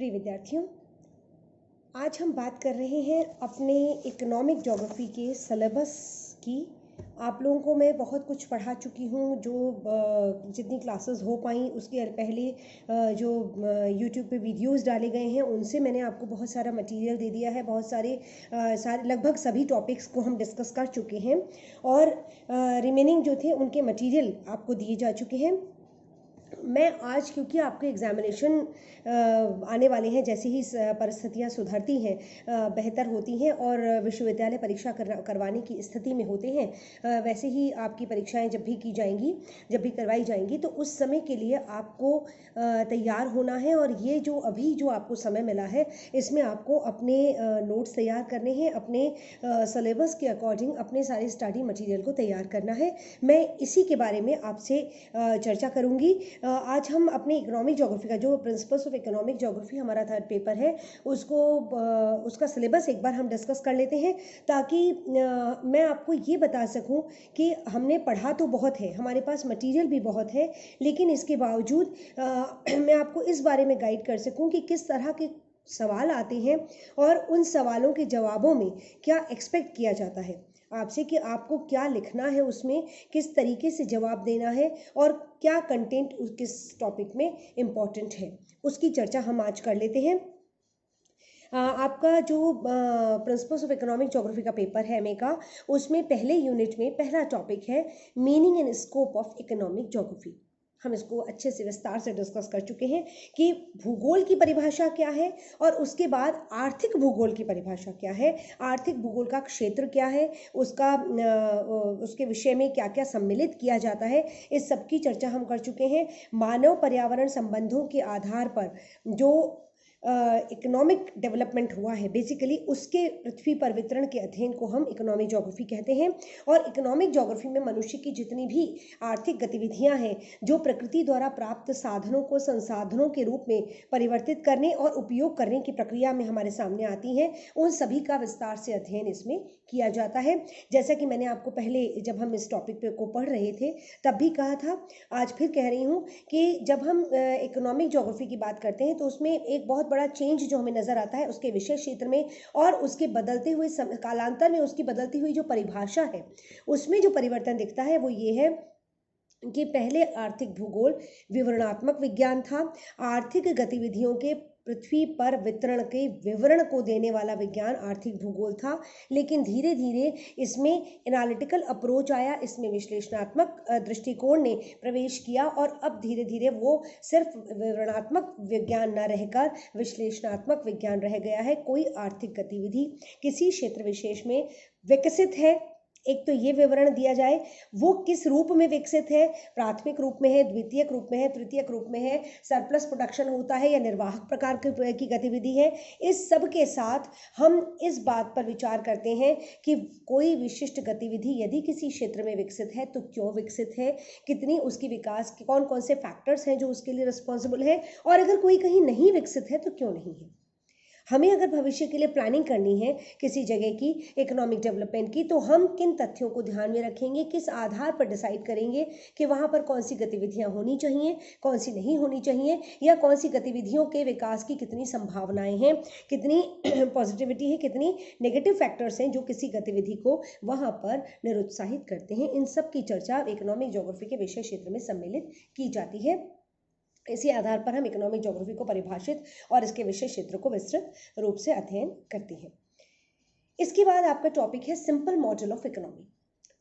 प्रिय विद्यार्थियों, आज हम बात कर रहे हैं अपने इकोनॉमिक ज्योग्राफी के सिलेबस की। आप लोगों को मैं बहुत कुछ पढ़ा चुकी हूँ, जो जितनी क्लासेस हो पाई उसके पहले जो यूट्यूब पे वीडियोस डाले गए हैं उनसे मैंने आपको बहुत सारा मटेरियल दे दिया है। बहुत सारे लगभग सभी टॉपिक्स को हम डिस्कस कर चुके हैं और रिमेनिंग जो थे उनके मटेरियल आपको दिए जा चुके हैं। मैं आज, क्योंकि आपके एग्जामिनेशन आने वाले हैं, जैसे ही परिस्थितियां सुधरती हैं, बेहतर होती हैं और विश्वविद्यालय परीक्षा करवाने की स्थिति में होते हैं, वैसे ही आपकी परीक्षाएं जब भी करवाई जाएंगी तो उस समय के लिए आपको तैयार होना है। और ये जो आपको समय मिला है, इसमें आपको अपने नोट्स तैयार करने हैं, अपने सिलेबस के अकॉर्डिंग अपने सारे स्टडी मटेरियल को तैयार करना है। मैं इसी के बारे में आपसे चर्चा करूंगी। आज हम अपने इकोनॉमिक ज्योग्राफी का, जो प्रिंसिपल्स ऑफ इकोनॉमिक ज्योग्राफी हमारा थर्ड पेपर है, उसका सिलेबस एक बार हम डिस्कस कर लेते हैं, ताकि मैं आपको ये बता सकूं कि हमने पढ़ा तो बहुत है, हमारे पास मटेरियल भी बहुत है, लेकिन इसके बावजूद मैं आपको इस बारे में गाइड कर सकूं कि किस तरह के सवाल आते हैं और उन सवालों के जवाबों में क्या एक्सपेक्ट किया जाता है आपसे, कि आपको क्या लिखना है, उसमें किस तरीके से जवाब देना है और क्या कंटेंट किस टॉपिक में इम्पॉर्टेंट है, उसकी चर्चा हम आज कर लेते हैं। आपका जो प्रिंसिपल्स ऑफ इकोनॉमिक ज्योग्राफी का पेपर है एमए का, उसमें पहले यूनिट में पहला टॉपिक है meaning and scope of economic geography. हम इसको अच्छे से विस्तार से डिस्कस कर चुके हैं कि भूगोल की परिभाषा क्या है और उसके बाद आर्थिक भूगोल की परिभाषा क्या है, आर्थिक भूगोल का क्षेत्र क्या है, उसके विषय में क्या क्या सम्मिलित किया जाता है, इस सब की चर्चा हम कर चुके हैं। मानव पर्यावरण संबंधों के आधार पर जो इकोनॉमिक डेवलपमेंट हुआ है, बेसिकली उसके पृथ्वी पर वितरण के अध्ययन को हम इकोनॉमिक ज्योग्राफी कहते हैं। और इकोनॉमिक ज्योग्राफी में मनुष्य की जितनी भी आर्थिक गतिविधियां हैं, जो प्रकृति द्वारा प्राप्त साधनों को संसाधनों के रूप में परिवर्तित करने और उपयोग करने की प्रक्रिया में हमारे सामने आती हैं, उन सभी का विस्तार से अध्ययन इसमें किया जाता है। जैसा कि मैंने आपको पहले, जब हम इस टॉपिक को पढ़ रहे थे तब भी कहा था, आज फिर कह रही हूँ कि जब हम इकोनॉमिक ज्योग्राफी की बात करते हैं तो उसमें एक बहुत बड़ा चेंज जो हमें नजर आता है उसके विषय क्षेत्र में और उसके बदलते हुए कालांतर में उसकी बदलती हुई जो परिभाषा है, उसमें जो परिवर्तन दिखता है वो ये है कि पहले आर्थिक भूगोल विवरणात्मक विज्ञान था, आर्थिक गतिविधियों के पृथ्वी पर वितरण के विवरण को देने वाला विज्ञान आर्थिक भूगोल था। लेकिन धीरे धीरे इसमें एनालिटिकल अप्रोच आया, इसमें विश्लेषणात्मक दृष्टिकोण ने प्रवेश किया और अब धीरे धीरे वो सिर्फ विवरणात्मक विज्ञान न रहकर विश्लेषणात्मक विज्ञान रह गया है। कोई आर्थिक गतिविधि किसी क्षेत्र विशेष में विकसित है, एक तो ये विवरण दिया जाए वो किस रूप में विकसित है, प्राथमिक रूप में है, द्वितीयक रूप में है, तृतीयक रूप में है, सरप्लस प्रोडक्शन होता है या निर्वाहक प्रकार की गतिविधि है। इस सब के साथ हम इस बात पर विचार करते हैं कि कोई विशिष्ट गतिविधि यदि किसी क्षेत्र में विकसित है तो क्यों विकसित है, कितनी उसकी विकास के कौन कौन से फैक्टर्स हैं जो उसके लिए रिस्पॉन्सिबल है, और अगर कोई कहीं नहीं विकसित है तो क्यों नहीं है। हमें अगर भविष्य के लिए प्लानिंग करनी है किसी जगह की इकोनॉमिक डेवलपमेंट की, तो हम किन तथ्यों को ध्यान में रखेंगे, किस आधार पर डिसाइड करेंगे कि वहाँ पर कौन सी गतिविधियाँ होनी चाहिए, कौन सी नहीं होनी चाहिए, या कौन सी गतिविधियों के विकास की कितनी संभावनाएं हैं, कितनी पॉजिटिविटी है, कितनी नेगेटिव फैक्टर्स हैं जो किसी गतिविधि को वहाँ पर निरुत्साहित करते हैं। इन सब की चर्चा इकोनॉमिक ज्योग्राफी के विषय क्षेत्र में सम्मिलित की जाती है। इसी आधार पर हम इकोनॉमिक ज्योग्राफी को परिभाषित और इसके विषय क्षेत्र को विस्तृत रूप से अध्ययन करते हैं। इसके बाद आपका टॉपिक है simple model of economy.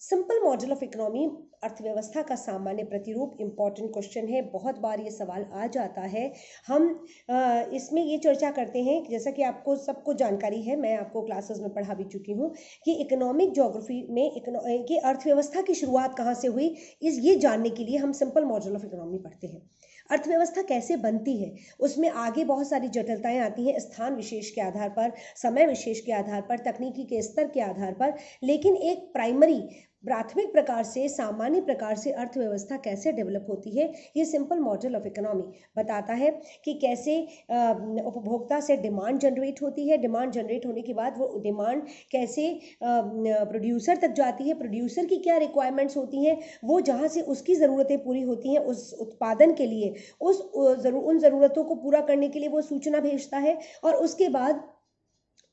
Simple model of economy अर्थव्यवस्था का सामान्य प्रतिरूप। इंपॉर्टेंट क्वेश्चन है, बहुत बार ये सवाल आ जाता है। हम इसमें ये चर्चा करते हैं, जैसा कि आपको सबको जानकारी है, मैं आपको क्लासेस में पढ़ा भी चुकी हूँ, कि इकोनॉमिक ज्योग्राफी में कि अर्थव्यवस्था की शुरुआत कहाँ से हुई, ये जानने के लिए हम सिंपल मॉडल ऑफ इकोनॉमी पढ़ते हैं। अर्थव्यवस्था कैसे बनती है, उसमें आगे बहुत सारी जटिलताएं आती हैं, स्थान विशेष के आधार पर, समय विशेष के आधार पर, तकनीकी के स्तर के आधार पर, लेकिन एक प्राइमरी प्राथमिक प्रकार से सामान्य प्रकार से अर्थव्यवस्था कैसे डेवलप होती है, ये सिंपल मॉडल ऑफ इकोनॉमी बताता है कि कैसे उपभोक्ता से डिमांड जनरेट होती है, डिमांड जनरेट होने के बाद वो डिमांड कैसे प्रोड्यूसर तक जाती है, प्रोड्यूसर की क्या रिक्वायरमेंट्स होती हैं, वो जहाँ से उसकी ज़रूरतें पूरी होती हैं उस उत्पादन के लिए, उन ज़रूरतों को पूरा करने के लिए वो सूचना भेजता है, और उसके बाद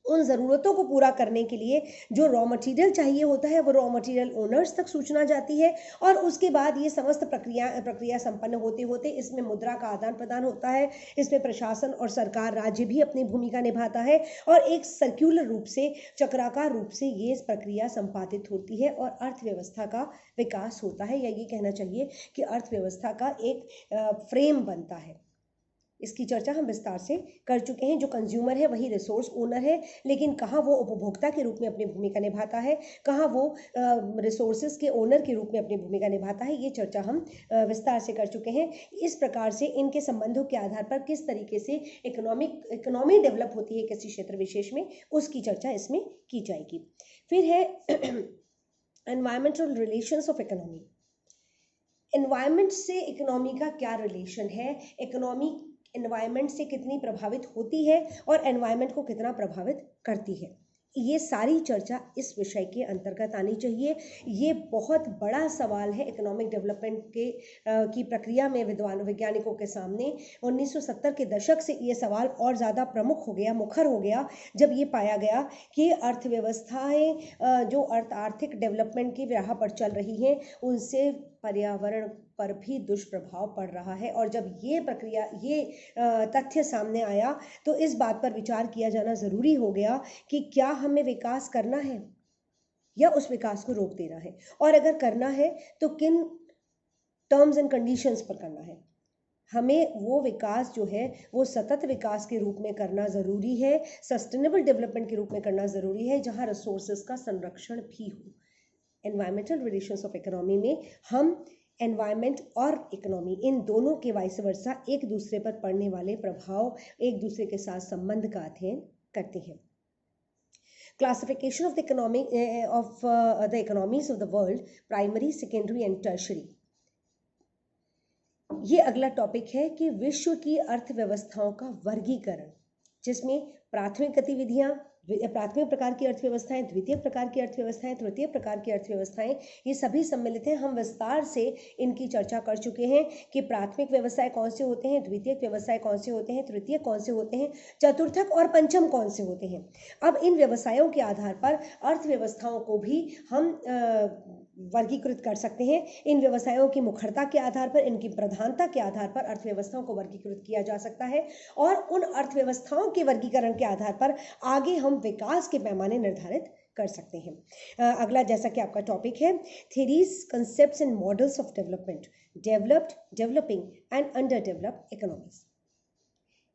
उन ज़रूरतों को पूरा करने के लिए जो रॉ मटेरियल चाहिए होता है वो रॉ मटेरियल ओनर्स तक सूचना जाती है, और उसके बाद ये समस्त प्रक्रिया संपन्न होते होते इसमें मुद्रा का आदान प्रदान होता है, इसमें प्रशासन और सरकार राज्य भी अपनी भूमिका निभाता है, और एक सर्क्युलर रूप से, चक्राकार रूप से ये प्रक्रिया संपादित होती है और अर्थव्यवस्था का विकास होता है, या ये कहना चाहिए कि अर्थव्यवस्था का एक फ्रेम बनता है। इसकी चर्चा हम विस्तार से कर चुके हैं। जो कंज्यूमर है वही रिसोर्स ओनर है, लेकिन कहाँ वो उपभोक्ता के रूप में अपनी भूमिका निभाता है, कहाँ वो रिसोर्सेज के ओनर के रूप में अपनी भूमिका निभाता है, ये चर्चा हम विस्तार से कर चुके हैं। इस प्रकार से इनके संबंधों के आधार पर किस तरीके से इकोनॉमी डेवलप होती है किसी क्षेत्र विशेष में, उसकी चर्चा इसमें की जाएगी। फिर है environmental relations of economy. Environment से इकोनॉमी का क्या रिलेशन है, इकोनॉमी एनवायरनमेंट से कितनी प्रभावित होती है और एनवायरनमेंट को कितना प्रभावित करती है, ये सारी चर्चा इस विषय के अंतर्गत आनी चाहिए। ये बहुत बड़ा सवाल है इकोनॉमिक डेवलपमेंट की प्रक्रिया में वैज्ञानिकों के सामने। 1970 के दशक से ये सवाल और ज़्यादा प्रमुख हो गया, मुखर हो गया, जब ये पाया गया कि अर्थव्यवस्थाएं जो आर्थिक डेवलपमेंट की राह पर चल रही हैं उनसे पर्यावरण पर भी दुष्प्रभाव पड़ रहा है। और जब ये तथ्य सामने आया तो इस बात पर विचार किया जाना ज़रूरी हो गया कि क्या हमें विकास करना है या उस विकास को रोक देना है, और अगर करना है तो किन टर्म्स एंड कंडीशंस पर करना है। हमें वो विकास जो है वो सतत विकास के रूप में करना ज़रूरी है, सस्टेनेबल डेवलपमेंट के रूप में करना ज़रूरी है, जहाँ रिसोर्सेज का संरक्षण भी हो। एनवायरमेंटल रिलेशंस ऑफ इकोनॉमी में हम एनवायरनमेंट और इकोनॉमी इन दोनों के वाइस वर्सा एक दूसरे पर पड़ने वाले प्रभाव, एक दूसरे के साथ संबंध का अध्ययन करते हैं। Classification of the economies of the world, primary, secondary and tertiary. ये अगला टॉपिक है कि विश्व की अर्थव्यवस्थाओं का वर्गीकरण, जिसमें प्राथमिक गतिविधियां, प्राथमिक प्रकार की अर्थव्यवस्थाएं, द्वितीय प्रकार की अर्थव्यवस्थाएं, तृतीय प्रकार की अर्थव्यवस्थाएं, ये सभी सम्मिलित हैं। हम विस्तार से इनकी चर्चा कर चुके हैं कि प्राथमिक व्यवसाय कौन से होते हैं, द्वितीय व्यवसाय कौन से होते हैं, तृतीय कौन से होते हैं, चतुर्थक और पंचम कौन से होते हैं। अब इन व्यवसायों के आधार पर अर्थव्यवस्थाओं को भी हम वर्गीकृत कर सकते हैं। इन व्यवसायों की मुखरता के आधार पर, इनकी प्रधानता के आधार पर अर्थव्यवस्थाओं को वर्गीकृत किया जा सकता है, और उन अर्थव्यवस्थाओं के वर्गीकरण के आधार पर आगे हम विकास के पैमाने निर्धारित कर सकते हैं। अगला जैसा कि आपका टॉपिक है, theories, concepts and models of development, developed, developing and under developed economies.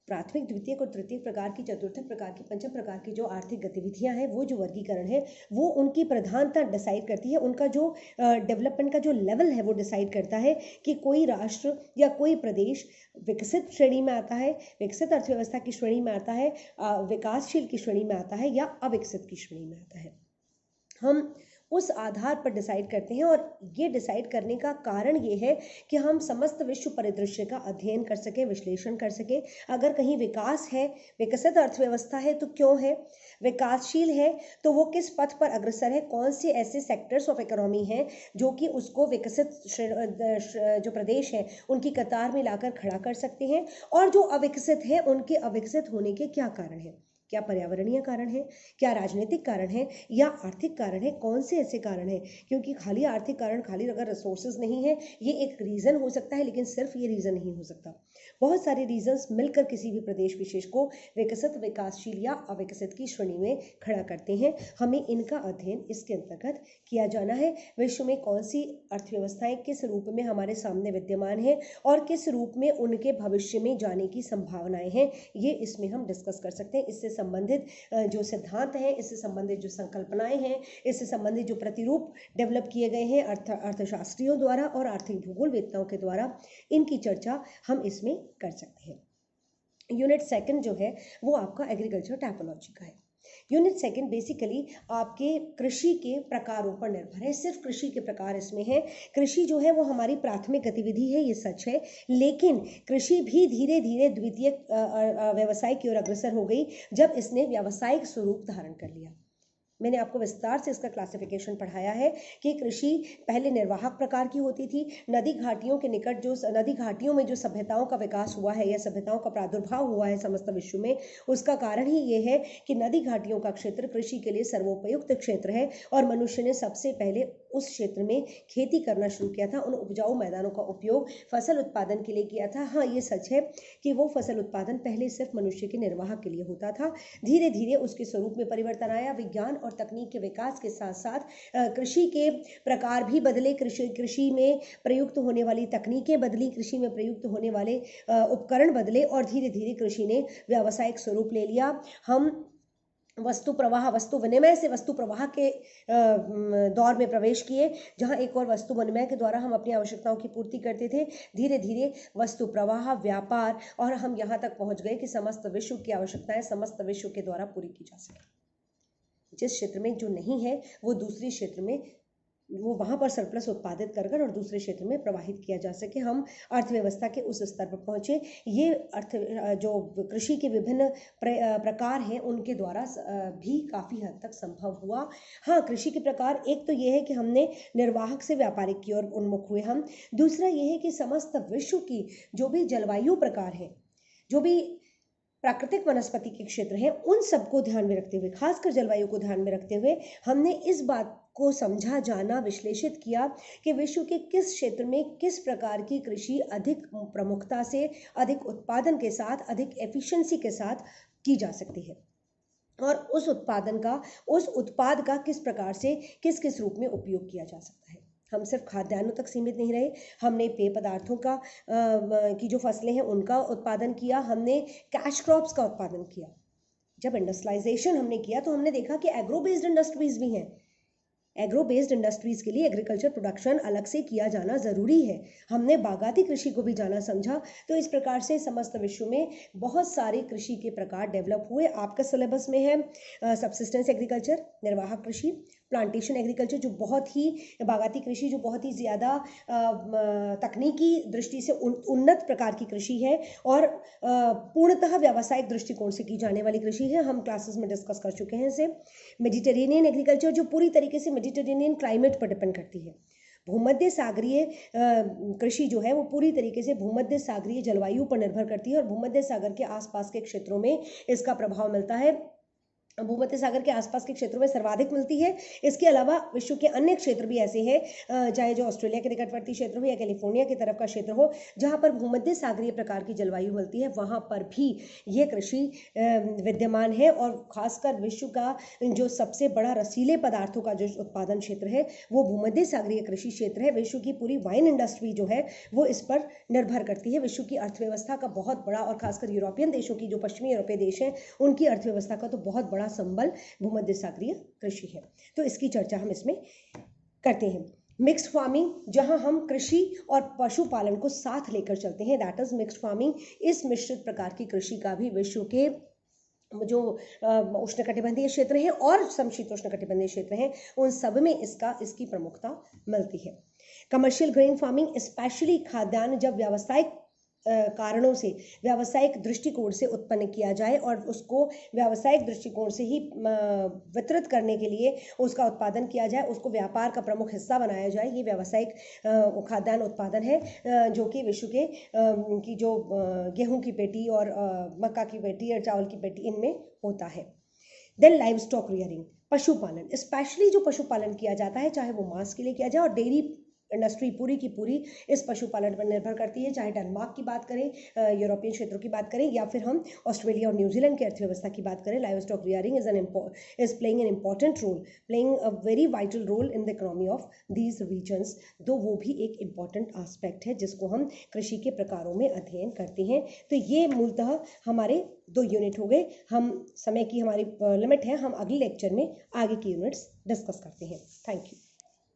प्राथमिक, द्वितीय और तृतीय प्रकार की, चतुर्थ प्रकार की, पंचम प्रकार की जो आर्थिक गतिविधियां हैं, वो जो वर्गीकरण है वो उनकी प्रधानता डिसाइड करती है, उनका जो डेवलपमेंट का जो लेवल है वो डिसाइड करता है कि कोई राष्ट्र या कोई प्रदेश विकसित श्रेणी में आता है, विकसित अर्थव्यवस्था की श्रेणी में आता है, विकासशील की श्रेणी में आता है, या अविकसित की श्रेणी में आता है। हम उस आधार पर डिसाइड करते हैं, और ये डिसाइड करने का कारण ये है कि हम समस्त विश्व परिदृश्य का अध्ययन कर सकें, विश्लेषण कर सकें। अगर कहीं विकास है, विकसित अर्थव्यवस्था है, तो क्यों है, विकासशील है तो वो किस पथ पर अग्रसर है, कौन से ऐसे सेक्टर्स ऑफ इकोनॉमी हैं जो कि उसको विकसित जो प्रदेश हैं उनकी कतार में लाकर खड़ा कर सकते हैं, और जो अविकसित है उनके अविकसित होने के क्या कारण हैं, क्या पर्यावरणीय कारण है, क्या राजनीतिक कारण है, या आर्थिक कारण है, कौन से ऐसे कारण हैं। क्योंकि खाली आर्थिक कारण, खाली अगर रिसोर्सेज नहीं है, ये एक रीज़न हो सकता है, लेकिन सिर्फ ये रीज़न नहीं हो सकता। बहुत सारे रीजंस मिलकर किसी भी प्रदेश विशेष को विकसित, विकासशील या अविकसित की श्रेणी में खड़ा करते हैं। हमें इनका अध्ययन इसके अंतर्गत किया जाना है। विश्व में कौन सी अर्थव्यवस्थाएं किस रूप में हमारे सामने विद्यमान है और किस रूप में उनके भविष्य में जाने की संभावनाएं हैं, ये इसमें हम डिस्कस कर सकते हैं। इससे संबंधित जो सिद्धांत हैं, इससे संबंधित जो संकल्पनाएं हैं, इससे संबंधित जो प्रतिरूप डेवलप किए गए हैं अर्थशास्त्रियों द्वारा और आर्थिक भूगोलवेत्ताओं के द्वारा, इनकी चर्चा हम इसमें कर सकते हैं। यूनिट सेकंड जो है वो आपका एग्रीकल्चर टाइपोलॉजी का है। यूनिट सेकंड बेसिकली आपके कृषि के प्रकारों पर निर्भर है, सिर्फ कृषि के प्रकार इसमें है। कृषि जो है वो हमारी प्राथमिक गतिविधि है, ये सच है, लेकिन कृषि भी धीरे धीरे द्वितीय व्यवसाय की ओर अग्रसर हो गई जब इसने व्यावसायिक स्वरूप धारण कर लिया। मैंने आपको विस्तार से इसका क्लासिफिकेशन पढ़ाया है कि कृषि पहले निर्वाहक प्रकार की होती थी। नदी घाटियों के निकट जो नदी घाटियों में जो सभ्यताओं का विकास हुआ है या सभ्यताओं का प्रादुर्भाव हुआ है समस्त विश्व में, उसका कारण ही ये है कि नदी घाटियों का क्षेत्र कृषि के लिए सर्वोपयुक्त क्षेत्र है और मनुष्य ने सबसे पहले उस क्षेत्र में खेती करना शुरू किया था। उन उपजाऊ मैदानों का उपयोग फसल उत्पादन के लिए किया था। हाँ, ये सच है कि वो फसल उत्पादन पहले सिर्फ मनुष्य के निर्वाह के लिए होता था। धीरे धीरे उसके स्वरूप में परिवर्तन आया। विज्ञान और तकनीक के विकास के साथ साथ कृषि के प्रकार भी बदले, कृषि में प्रयुक्त होने वाली तकनीकें बदली, कृषि में प्रयुक्त होने वाले उपकरण बदले और धीरे धीरे कृषि ने व्यावसायिक स्वरूप ले लिया। हम वस्तु प्रवाह, वस्तु विनिमय से वस्तु प्रवाह के दौर में प्रवेश किए, जहां एक और वस्तु विनिमय के द्वारा हम अपनी आवश्यकताओं की पूर्ति करते थे। धीरे धीरे वस्तु प्रवाह, व्यापार, और हम यहां तक पहुंच गए कि समस्त विश्व की आवश्यकताएं समस्त विश्व के द्वारा पूरी की जा सके। जिस क्षेत्र में जो नहीं है वो दूसरे क्षेत्र में, वो वहाँ पर सरप्लस उत्पादित कर और दूसरे क्षेत्र में प्रवाहित किया जा सके। हम अर्थव्यवस्था के उस स्तर पर पहुँचे। ये जो कृषि के विभिन्न प्रकार हैं उनके द्वारा भी काफ़ी हद तक संभव हुआ। हाँ, कृषि के प्रकार एक तो ये है कि हमने निर्वाहक से व्यापारिक की ओर उन्मुख हुए हम। दूसरा ये है कि समस्त विश्व की जो भी जलवायु प्रकार है, जो भी प्राकृतिक वनस्पति के क्षेत्र हैं, उन सबको ध्यान में रखते हुए, खासकर जलवायु को ध्यान में रखते हुए, हमने इस बात को समझा, जाना, विश्लेषित किया कि विश्व के किस क्षेत्र में किस प्रकार की कृषि अधिक प्रमुखता से, अधिक उत्पादन के साथ, अधिक एफिशिएंसी के साथ की जा सकती है और उस उत्पाद का किस प्रकार से किस किस रूप में उपयोग किया जा सकता है। हम सिर्फ खाद्यान्नों तक सीमित नहीं रहे, हमने पेय पदार्थों की जो फसलें हैं उनका उत्पादन किया, हमने कैश क्रॉप्स का उत्पादन किया। जब इंडस्ट्रियलाइजेशन हमने किया तो हमने देखा कि एग्रो बेस्ड इंडस्ट्रीज भी हैं। एग्रो बेस्ड इंडस्ट्रीज के लिए एग्रीकल्चर प्रोडक्शन अलग से किया जाना ज़रूरी है। हमने बागाती कृषि को भी जाना समझा। तो इस प्रकार से समस्त विश्व में बहुत सारे कृषि के प्रकार डेवलप हुए। आपका सिलेबस में है सबसिस्टेंस एग्रीकल्चर, निर्वाहक कृषि, प्लांटेशन एग्रीकल्चर जो बहुत ही, बागाती कृषि जो बहुत ही ज़्यादा तकनीकी दृष्टि से उन्नत प्रकार की कृषि है और पूर्णतः व्यावसायिक दृष्टिकोण से की जाने वाली कृषि है। हम क्लासेस में डिस्कस कर चुके हैं इसे। मेडिटेरेनियन एग्रीकल्चर जो पूरी तरीके से मेडिटेरेनियन क्लाइमेट पर डिपेंड करती है। भूमध्य सागरीय कृषि जो है वो पूरी तरीके से भूमध्य सागरीय जलवायु पर निर्भर करती है और भूमध्य सागर के आसपास के क्षेत्रों में इसका प्रभाव मिलता है। भूमध्य सागर के आसपास के क्षेत्रों में सर्वाधिक मिलती है। इसके अलावा विश्व के अन्य क्षेत्र भी ऐसे हैं, चाहे जो ऑस्ट्रेलिया के निकटवर्ती क्षेत्र हो या कैलिफोर्निया की तरफ का क्षेत्र हो, जहां पर भूमध्य सागरीय प्रकार की जलवायु मिलती है, वहां पर भी ये कृषि विद्यमान है। और खासकर विश्व का जो सबसे बड़ा रसीले पदार्थों का जो उत्पादन क्षेत्र है वो भूमध्य सागरीय कृषि क्षेत्र है। विश्व की पूरी वाइन इंडस्ट्री जो है वो इस पर निर्भर करती है। विश्व की अर्थव्यवस्था का बहुत बड़ा, और खासकर यूरोपियन देशों की, जो पश्चिमी यूरोपीय देश हैं, उनकी अर्थव्यवस्था का तो बहुत बड़ा संबल भूमध्य सागरीय कृषि है। तो इसकी चर्चा हम इसमें करते हैं। मिक्स्ड फार्मिंग, जहां हम कृषि और पशुपालन को साथ लेकर चलते हैं, दैट इज मिक्स्ड फार्मिंग। इस मिश्रित प्रकार की कृषि का भी विश्व के जो उष्णकटिबंधीय क्षेत्र हैं और समशीतोष्णकटिबंधीय क्षेत्र हैं उन सब में इसकी प्रमुखता मिलती है। कमर्शियल ग्रेन फार्मिंग, स्पेशली खाद्यान्न जब व्यावसायिक कारणों से, व्यावसायिक दृष्टिकोण से उत्पन्न किया जाए और उसको व्यावसायिक दृष्टिकोण से ही वितरित करने के लिए उसका उत्पादन किया जाए, उसको व्यापार का प्रमुख हिस्सा बनाया जाए, ये व्यावसायिक खाद्यान्न उत्पादन है जो कि विश्व के की जो गेहूं की पेटी और मक्का की पेटी और चावल की पेटी इनमें होता है। देन लाइव स्टॉक रियरिंग, पशुपालन, स्पेशली जो पशुपालन किया जाता है, चाहे वो मांस के लिए किया जाए, और डेयरी इंडस्ट्री पूरी की पूरी इस पशुपालन पर निर्भर करती है। चाहे डेनमार्क की बात करें, यूरोपियन क्षेत्रों की बात करें, या फिर हम ऑस्ट्रेलिया और न्यूजीलैंड की अर्थव्यवस्था की बात करें, live stock rearing is playing an important role, playing a very vital role in the economy of these regions. दो वो भी एक इम्पॉर्टेंट आस्पेक्ट है जिसको हम कृषि के प्रकारों में अध्ययन करते हैं। तो ये मूलतः हमारे 2 यूनिट हो गए। हम समय की हमारी लिमिट है, हम अगले लेक्चर में आगे की यूनिट्स डिस्कस करते हैं। Thank you.